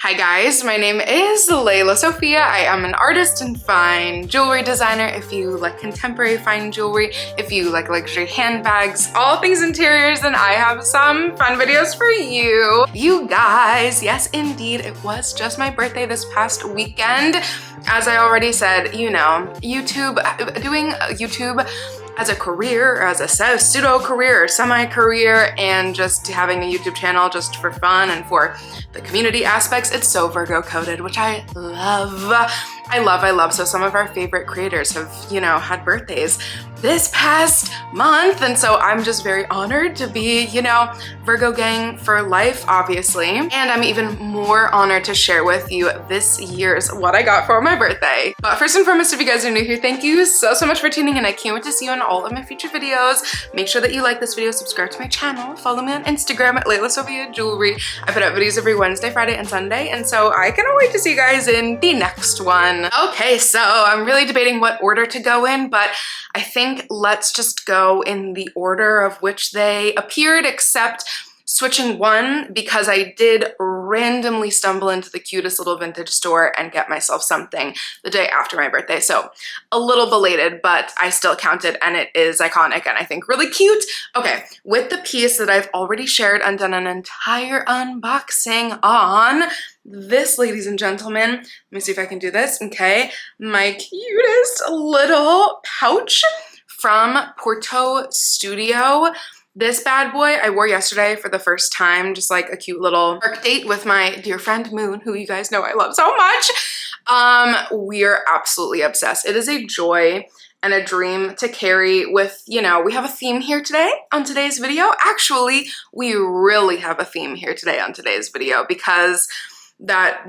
Hi guys, my name is Lelasophia. I am an artist and fine jewelry designer. If you like contemporary fine jewelry, if you like luxury handbags, all things interiors, then I have some fun videos for you. You guys, yes indeed, it was just my birthday this past weekend. As I already said, you know, doing YouTube as a career, or as a pseudo career or semi-career, and just having a YouTube channel just for fun and for the community aspects, it's so Virgo coded, which I love. I love. So some of our favorite creators have, you know, had birthdays this past month, and so I'm just very honored to be, you know, Virgo gang for life, obviously. And I'm even more honored to share with you this year's what I got for my birthday. But first and foremost, if you guys are new here, thank you so much for tuning in. I can't wait to see you in all of my future videos. Make sure that you like this video, subscribe to my channel, follow me on Instagram at lelasophia jewelry. I put out videos every Wednesday, Friday, and Sunday, and so I cannot wait to see you guys in the next one. Okay, so I'm really debating what order to go in, but I think let's just go in the order of which they appeared, except switching one because I did randomly stumble into the cutest little vintage store and get myself something the day after my birthday. So a little belated, but I still counted, and it is iconic and I think really cute. Okay, with the piece that I've already shared and done an entire unboxing on, this, ladies and gentlemen, let me see if I can do this, okay, my cutest little pouch from Porto Studio. This bad boy I wore yesterday for the first time, just like a cute little work date with my dear friend Moon, who you guys know I love so much. We're absolutely obsessed. It is a joy and a dream to carry with, you know, we have a theme here today on today's video. Actually, we really have a theme here today on today's video because that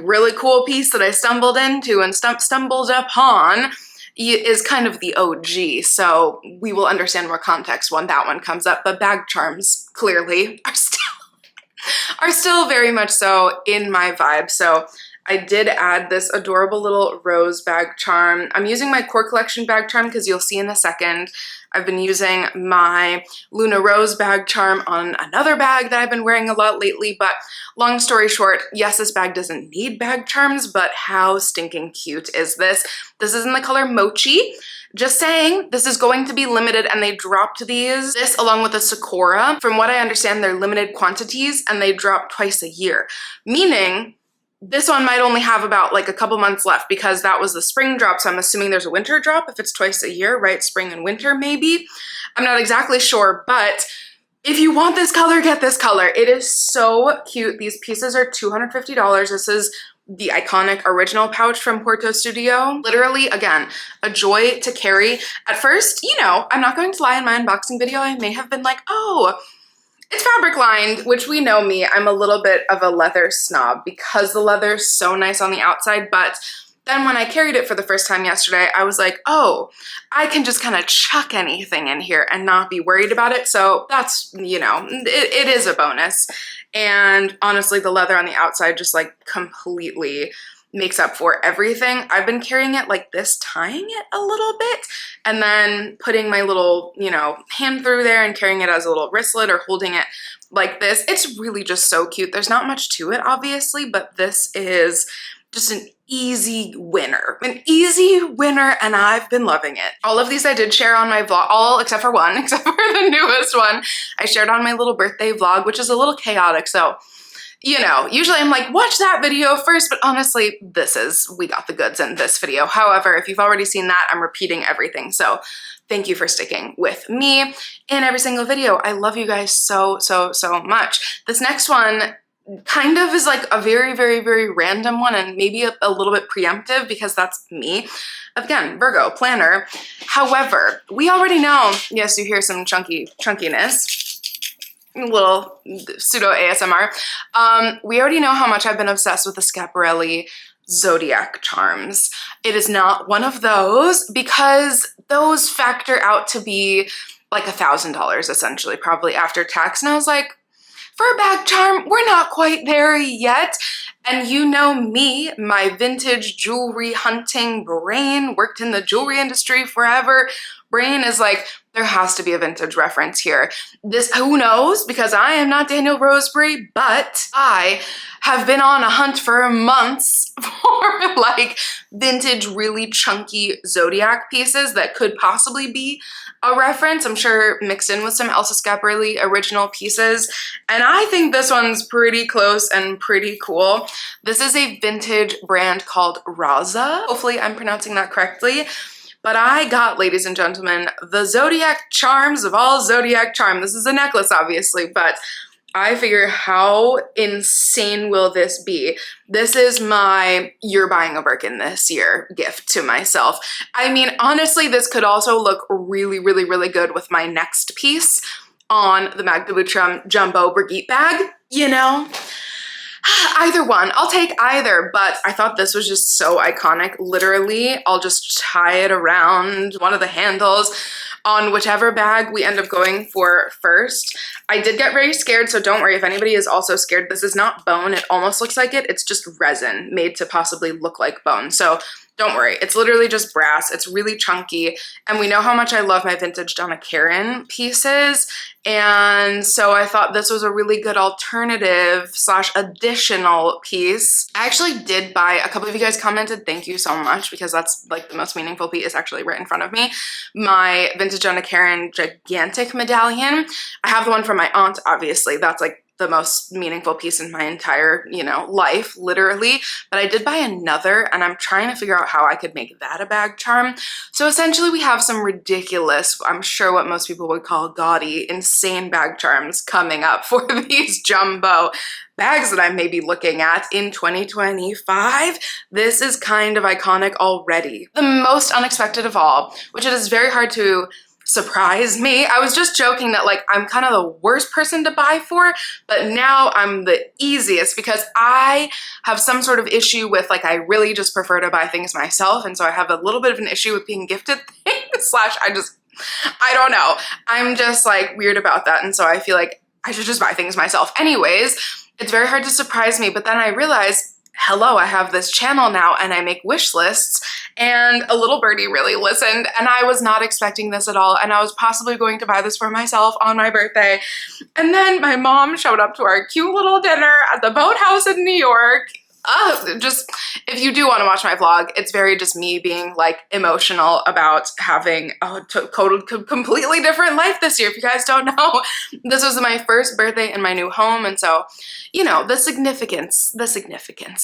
really cool piece that I stumbled into and stumbled upon is kind of the OG, so we will understand more context when that one comes up, but bag charms clearly are still very much so in my vibe. So I did add this adorable little rose bag charm. I'm using my core collection bag charm because you'll see in a second. I've been using my Luna Rose bag charm on another bag that I've been wearing a lot lately, but long story short, yes, this bag doesn't need bag charms, but how stinking cute is this? This is in the color Mochi. Just saying, this is going to be limited, and they dropped these. This along with the Sakura. From what I understand, they're limited quantities and they drop twice a year, meaning this one might only have about like a couple months left because that was the spring drop, so I'm assuming there's a winter drop if it's twice a year, right? Spring and winter maybe. I'm not exactly sure, but if you want this color, get this color. It is so cute. These pieces are $250. This is the iconic original pouch from Porto Studio. Literally, again, a joy to carry. At first, you know, I'm not going to lie, in my unboxing video, I may have been like, oh, it's fabric lined, which we know me, I'm a little bit of a leather snob because the leather is so nice on the outside, but then when I carried it for the first time yesterday, I was like, oh, I can just kind of chuck anything in here and not be worried about it. So that's, you know, it is a bonus. And honestly, the leather on the outside just like completely makes up for everything. I've been carrying it like this, tying it a little bit, and then putting my little, you know, hand through there and carrying it as a little wristlet or holding it like this. It's really just so cute. There's not much to it, obviously, but this is just an easy winner. An easy winner, and I've been loving it. All of these I did share on my vlog, all except for one, except for the newest one. I shared on my little birthday vlog, which is a little chaotic, so you know, usually I'm like, watch that video first, but honestly, we got the goods in this video. However, if you've already seen that, I'm repeating everything. So thank you for sticking with me in every single video. I love you guys so much. This next one kind of is like a very random one and maybe a little bit preemptive because that's me. Again, Virgo, planner. However, we already know, yes, you hear some chunkiness. Little pseudo ASMR. We already know how much I've been obsessed with the Schiaparelli zodiac charms. It is not one of those because those factor out to be like $1,000 essentially, probably after tax. And I was like, For a bag charm, we're not quite there yet. And you know me, my vintage jewelry hunting brain, worked in the jewelry industry forever. Brain is like, there has to be a vintage reference here. This, who knows, because I am not Daniel Roseberry, but I have been on a hunt for months for like vintage, really chunky zodiac pieces that could possibly be a reference. I'm sure mixed in with some Elsa Schiaparelli original pieces. And I think this one's pretty close and pretty cool. This is a vintage brand called Raza. Hopefully I'm pronouncing that correctly. But I got, ladies and gentlemen, the zodiac charms of all zodiac charm. This is a necklace, obviously, but I figure how insane will this be? This is my "you're buying a Birkin this year" gift to myself. I mean, honestly, this could also look really, really, really good with my next piece on the Magda Butrym Jumbo Brigitte bag, you know? Either one, I'll take either, but I thought this was just so iconic. Literally, I'll just tie it around one of the handles on whichever bag we end up going for first. I did get very scared, so don't worry if anybody is also scared. This is not bone. It almost looks like it. It's just resin made to possibly look like bone. So don't worry, it's literally just brass. It's really chunky, and we know how much I love my vintage Donna Karan pieces, and so I thought this was a really good alternative slash additional piece. I actually did buy, a couple of you guys commented, thank you so much, because that's like the most meaningful piece actually right in front of me, my vintage Donna Karan gigantic medallion. I have the one from my aunt, obviously. That's like the most meaningful piece in my entire, you know, life, literally. But I did buy another, and I'm trying to figure out how I could make that a bag charm. So essentially we have some ridiculous, I'm sure what most people would call gaudy, insane bag charms coming up for these jumbo bags that I may be looking at in 2025. This is kind of iconic already. The most unexpected of all, which it is very hard to surprised me. I was just joking that like I'm kind of the worst person to buy for, but now I'm the easiest because I have some sort of issue with like I really just prefer to buy things myself, and so I have a little bit of an issue with being gifted things slash I don't know. I'm just like weird about that, and so I feel like I should just buy things myself. Anyways, it's very hard to surprise me, but then I realized, hello, I have this channel now and I make wish lists, and a little birdie really listened, and I was not expecting this at all, and I was possibly going to buy this for myself on my birthday. And then my mom showed up to our cute little dinner at the boathouse in New York. Just, if you do want to watch my vlog, it's very just me being like emotional about having a completely different life this year. If you guys don't know, this was my first birthday in my new home, and so, you know, the significance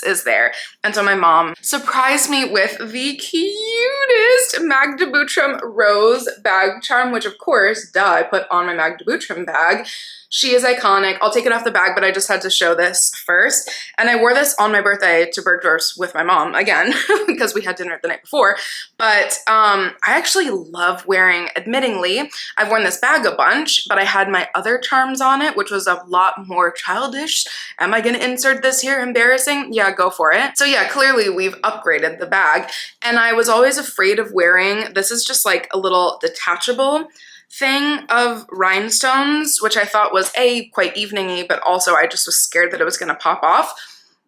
is there. And so my mom surprised me with the cutest Magda Butrym rose bag charm, which of course, duh, I put on my Magda Butrym bag. She is iconic. I'll take it off the bag, but I just had to show this first. And I wore this on my birthday to Bergdorf's with my mom again, because we had dinner the night before. But I actually love wearing, admittingly, I've worn this bag a bunch, but I had my other charms on it, which was a lot more childish. Am I gonna insert this here? Embarrassing? Yeah, go for it. So yeah, clearly we've upgraded the bag. And I was always afraid of wearing, this is just like a little detachable thing of rhinestones, which I thought was quite evening-y, but also I just was scared that it was gonna pop off.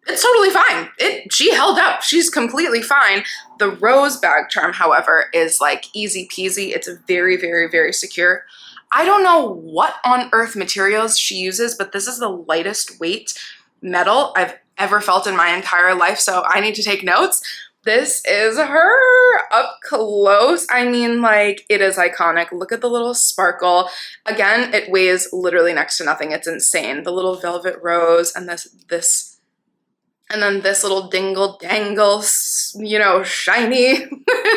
It's totally fine. She held up. She's completely fine. The rose bag charm, however, is like easy peasy. It's very, very, very secure. I don't know what on earth materials she uses, but this is the lightest weight metal I've ever felt in my entire life, so I need to take notes. This is her up close. I mean, like, it is iconic. Look at the little sparkle. Again, it weighs literally next to nothing. It's insane. The little velvet rose and and then this little dingle dangle, you know, shiny,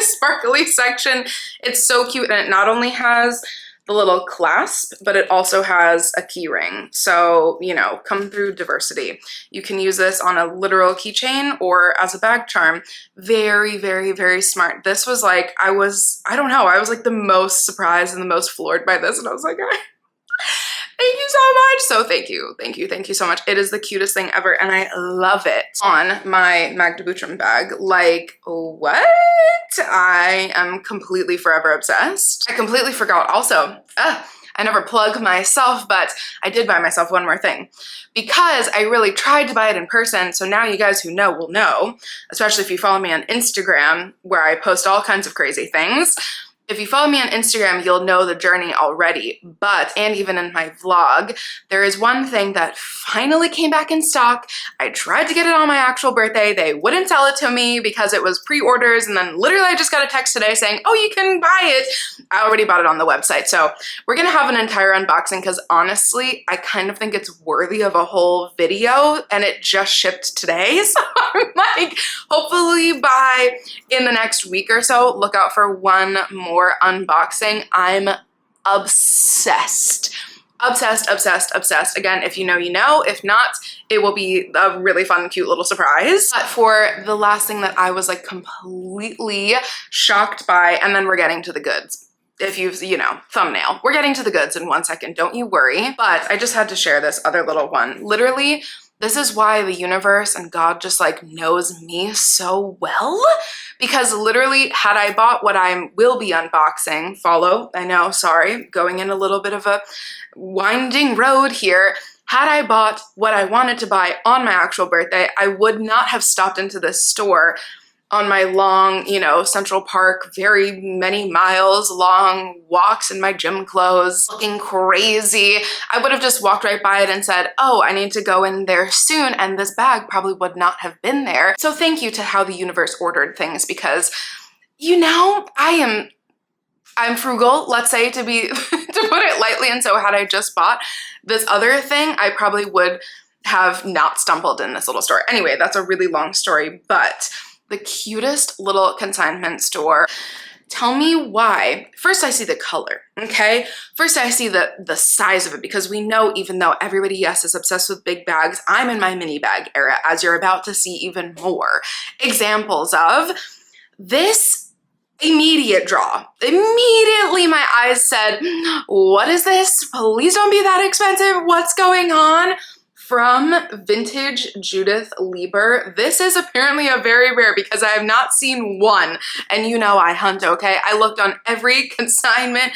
sparkly section. It's so cute, and it not only has the little clasp, but it also has a key ring. So, you know, come through diversity. You can use this on a literal keychain or as a bag charm. Very, very, very smart. This was like, I don't know, I was like the most surprised and the most floored by this, and I was like, thank you so much. So thank you so much. It is the cutest thing ever, and I love it on my Magda Butrym bag. Like, what? I am completely forever obsessed. I completely forgot also, I never plug myself, but I did buy myself one more thing because I really tried to buy it in person. So now you guys who know will know, especially if you follow me on Instagram where I post all kinds of crazy things. If you follow me on Instagram, you'll know the journey already, and even in my vlog, there is one thing that finally came back in stock. I tried to get it on my actual birthday. They wouldn't sell it to me because it was pre-orders, and then literally I just got a text today saying, oh, you can buy it. I already bought it on the website. So we're gonna have an entire unboxing because honestly, I kind of think it's worthy of a whole video, and it just shipped today. So I'm like, hopefully by in the next week or so, look out for one more unboxing. I'm obsessed. Obsessed, obsessed, obsessed. Again, if you know, you know. If not, it will be a really fun, cute little surprise. But for the last thing that I was like completely shocked by, and then we're getting to the goods. If you've, thumbnail. We're getting to the goods in 1 second, don't you worry. But I just had to share this other little one. Literally, this is why the universe and God just like knows me so well. Because literally, had I bought what I will be unboxing, I know, sorry, going in a little bit of a winding road here. Had I bought what I wanted to buy on my actual birthday, I would not have stopped into this store on my long, Central Park, very many miles long walks in my gym clothes, looking crazy. I would have just walked right by it and said, oh, I need to go in there soon, and this bag probably would not have been there. So thank you to how the universe ordered things because, I'm frugal, let's say, to put it lightly, and so had I just bought this other thing, I probably would have not stumbled in this little store. Anyway, that's a really long story, but the cutest little consignment store. Tell me why. First, I see the color, okay? First, I see the size of it because we know even though everybody, yes, is obsessed with big bags, I'm in my mini bag era, as you're about to see even more examples of. This immediate draw. Immediately my eyes said, what is this? Please don't be that expensive. What's going on? From vintage Judith Leiber. This is apparently a very rare because I have not seen one. And I hunt, okay? I looked on every consignment,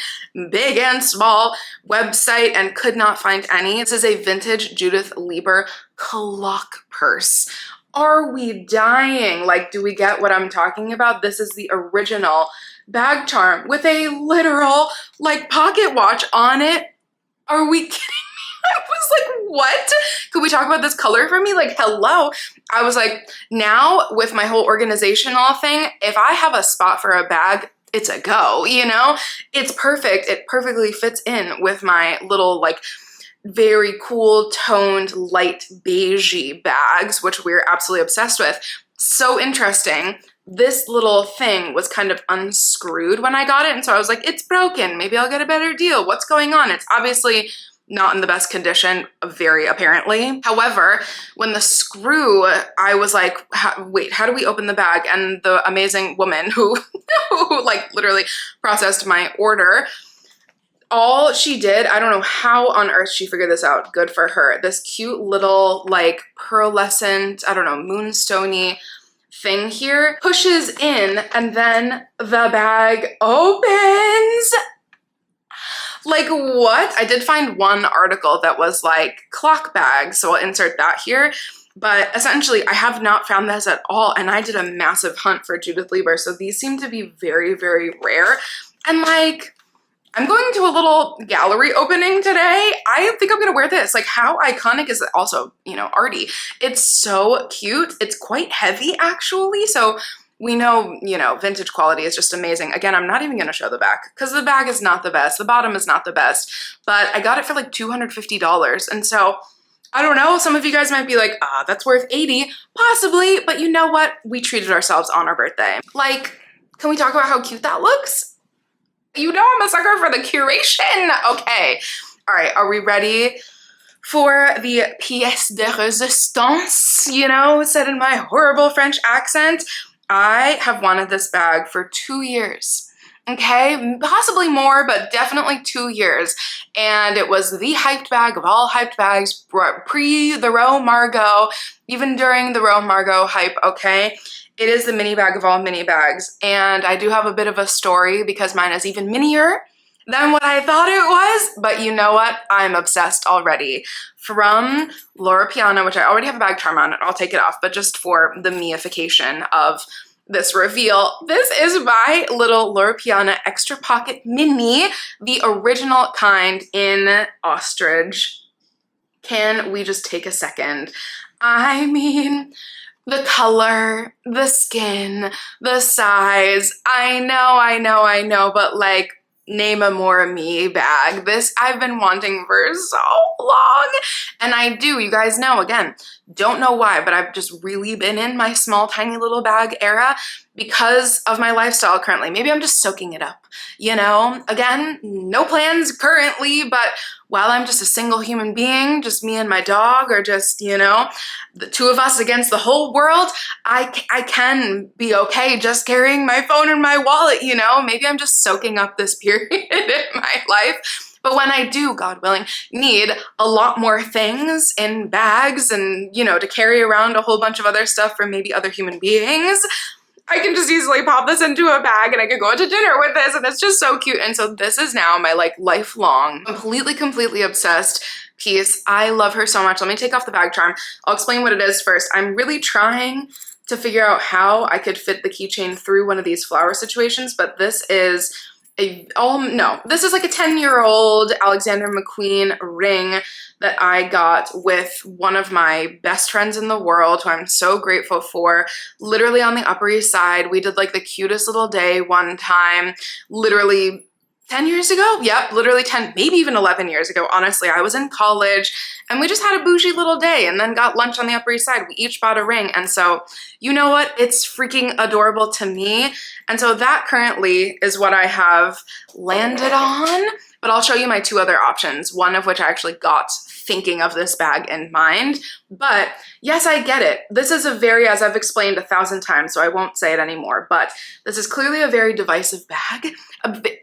big and small, website and could not find any. This is a vintage Judith Leiber clock purse. Are we dying? Like, do we get what I'm talking about? This is the original bag charm with a literal, pocket watch on it. Are we kidding? I was like, what? Could we talk about this color for me? Like, hello. I was like, now with my whole organizational thing, if I have a spot for a bag, it's a go, It's perfect. It perfectly fits in with my little, very cool toned light beigey bags, which we're absolutely obsessed with. So interesting. This little thing was kind of unscrewed when I got it. And so I was like, it's broken. Maybe I'll get a better deal. What's going on? It's obviously not in the best condition, very apparently. However, when the screw, I was like, wait, how do we open the bag? And the amazing woman who literally processed my order, all she did, I don't know how on earth she figured this out, good for her, this cute little pearlescent, I don't know, moonstony thing here, pushes in and then the bag opens. What? I did find one article that was clock bags, so I'll insert that here. But essentially, I have not found this at all, and I did a massive hunt for Judith Leiber, so these seem to be very, very rare. And I'm going to a little gallery opening today. I think I'm gonna wear this. How iconic is it? Also, arty. It's so cute. It's quite heavy, actually, so we know, vintage quality is just amazing. Again, I'm not even gonna show the back because the bag is not the best. The bottom is not the best, but I got it for $250. And so, I don't know, some of you guys might be like, that's worth $80, possibly, but you know what? We treated ourselves on our birthday. Can we talk about how cute that looks? I'm a sucker for the curation. Okay, all right, are we ready for the pièce de résistance, said in my horrible French accent? I have wanted this bag for 2 years, okay? Possibly more, but definitely 2 years. And it was the hyped bag of all hyped bags, pre the Ro Margot, even during the Ro Margot hype, okay? It is the mini bag of all mini bags. And I do have a bit of a story because mine is even minier than what I thought it was, but you know what? I'm obsessed already. From Loro Piana, which I already have a bag charm on, and I'll take it off, but just for the meification of this reveal, this is my little Loro Piana Extra Pocket Mini, the original kind in ostrich. Can we just take a second? I mean, the color, the skin, the size, I know, but like, name a more me bag. This I've been wanting for so long, and I do, you guys know, again, don't know why, but I've just really been in my small tiny little bag era because of my lifestyle currently. Maybe I'm just soaking it up, you know? Again, no plans currently, but while I'm just a single human being, just me and my dog, or just, you know, the two of us against the whole world, I can be okay just carrying my phone and my wallet, you know? Maybe I'm just soaking up this period in my life. But when I do, God willing, need a lot more things in bags and, you know, to carry around a whole bunch of other stuff for maybe other human beings, I can just easily pop this into a bag and I can go out to dinner with this, and it's just so cute. And so this is now my like lifelong, completely obsessed piece. I love her so much. Let me take off the bag charm. I'll explain what it is first. I'm really trying to figure out how I could fit the keychain through one of these flower situations, but this is this is like a 10-year-old Alexander McQueen ring that I got with one of my best friends in the world, who I'm so grateful for. Literally on the Upper East Side, we did like the cutest little day one time, literally 10 years ago? Yep, literally 10, maybe even 11 years ago. Honestly, I was in college and we just had a bougie little day and then got lunch on the Upper East Side. We each bought a ring. And so, you know what? It's freaking adorable to me. And so that currently is what I have landed on. But I'll show you my two other options, one of which I actually got thinking of this bag in mind. But yes, I get it. This is a very, as I've explained 1,000 times, so I won't say it anymore, but this is clearly a very divisive bag,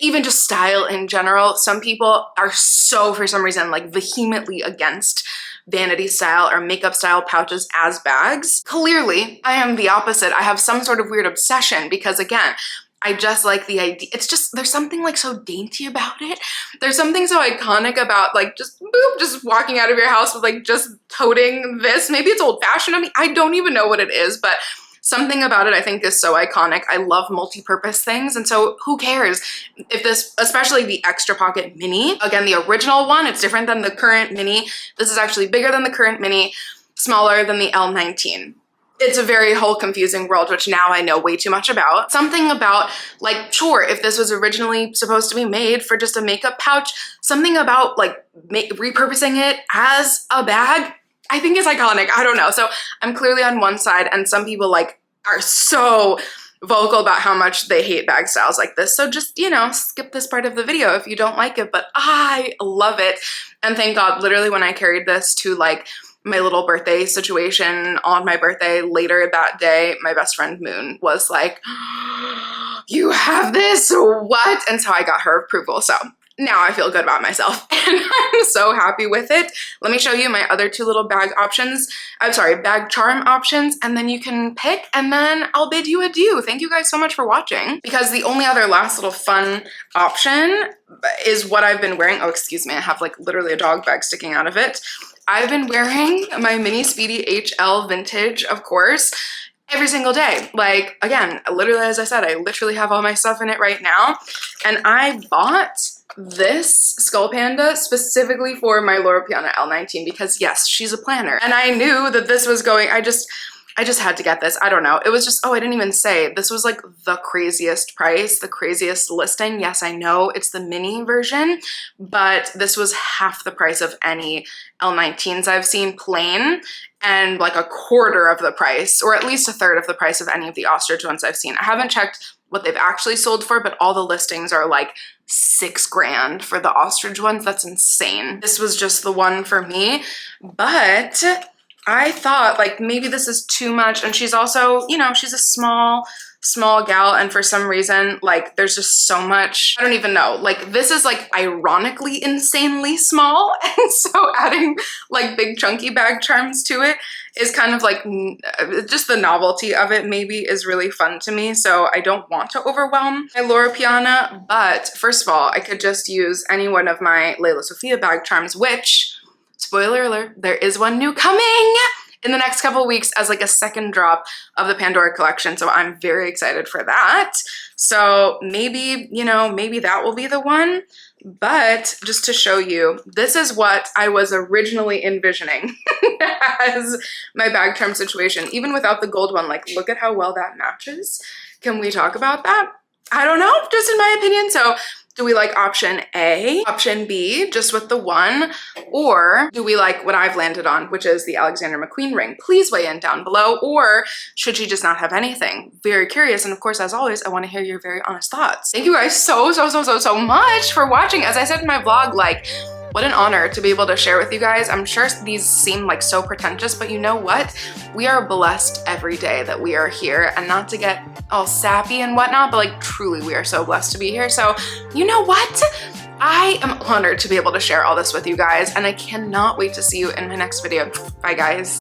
even just style in general. Some people are so, for some reason, like vehemently against vanity style or makeup style pouches as bags. Clearly, I am the opposite. I have some sort of weird obsession because, again, I just like the idea. It's just, there's something like so dainty about it. There's something so iconic about like just boop, just walking out of your house with like just toting this. Maybe it's old fashioned. I mean, I don't even know what it is, but something about it I think is so iconic. I love multi-purpose things. And so who cares if this, especially the Extra Pocket Mini, again, the original one, it's different than the current Mini. This is actually bigger than the current Mini, smaller than the L19. It's a very whole confusing world, which now I know way too much about. Something about, like, sure, if this was originally supposed to be made for just a makeup pouch, something about like repurposing it as a bag, I think is iconic. I don't know. So I'm clearly on one side, and some people like are so vocal about how much they hate bag styles like this. So just, you know, skip this part of the video if you don't like it, but I love it. And thank God, literally when I carried this to like my little birthday situation on my birthday later that day, my best friend Moon was like, you have this, what? And so I got her approval. So now I feel good about myself and I'm so happy with it. Let me show you my other two little bag options. I'm sorry, bag charm options, and then you can pick and then I'll bid you adieu. Thank you guys so much for watching, because the only other last little fun option is what I've been wearing. Oh, excuse me. I have like literally a dog bag sticking out of it. I've been wearing my Mini Speedy HL Vintage, of course, every single day. Like, again, literally, as I said, I literally have all my stuff in it right now. And I bought this Skull Panda specifically for my Loro Piana L19 because, yes, she's a planner. And I knew that this was going, I just had to get this. I don't know. It was just, oh, I didn't even say. This was like the craziest price, the craziest listing. Yes, I know it's the mini version, but this was half the price of any L19s I've seen plain, and like a quarter of the price, or at least a third of the price of any of the ostrich ones I've seen. I haven't checked what they've actually sold for, but all the listings are like $6 grand for the ostrich ones. That's insane. This was just the one for me, but I thought like maybe this is too much. And she's also, you know, she's a small gal, and for some reason, like there's just so much, I don't even know, like this is like ironically insanely small, and so adding like big chunky bag charms to it is kind of like, just the novelty of it maybe is really fun to me. So I don't want to overwhelm my Loro Piana, but first of all, I could just use any one of my lelasophia bag charms, which, spoiler alert, there is one new coming in the next couple of weeks as like a second drop of the Pandora collection. So I'm very excited for that. So maybe, you know, maybe that will be the one. But just to show you, this is what I was originally envisioning as my bag charm situation. Even without the gold one, like look at how well that matches. Can we talk about that? I don't know, just in my opinion. So do we like option A, option B, just with the one, or do we like what I've landed on, which is the Alexander McQueen ring? Please weigh in down below, or should she just not have anything? Very curious, and of course, as always, I want to hear your very honest thoughts. Thank you guys so much for watching. As I said in my vlog, like, what an honor to be able to share with you guys. I'm sure these seem like so pretentious, but you know what? We are blessed every day that we are here, and not to get all sappy and whatnot, but like truly we are so blessed to be here. So you know what? I am honored to be able to share all this with you guys, and I cannot wait to see you in my next video. Bye guys.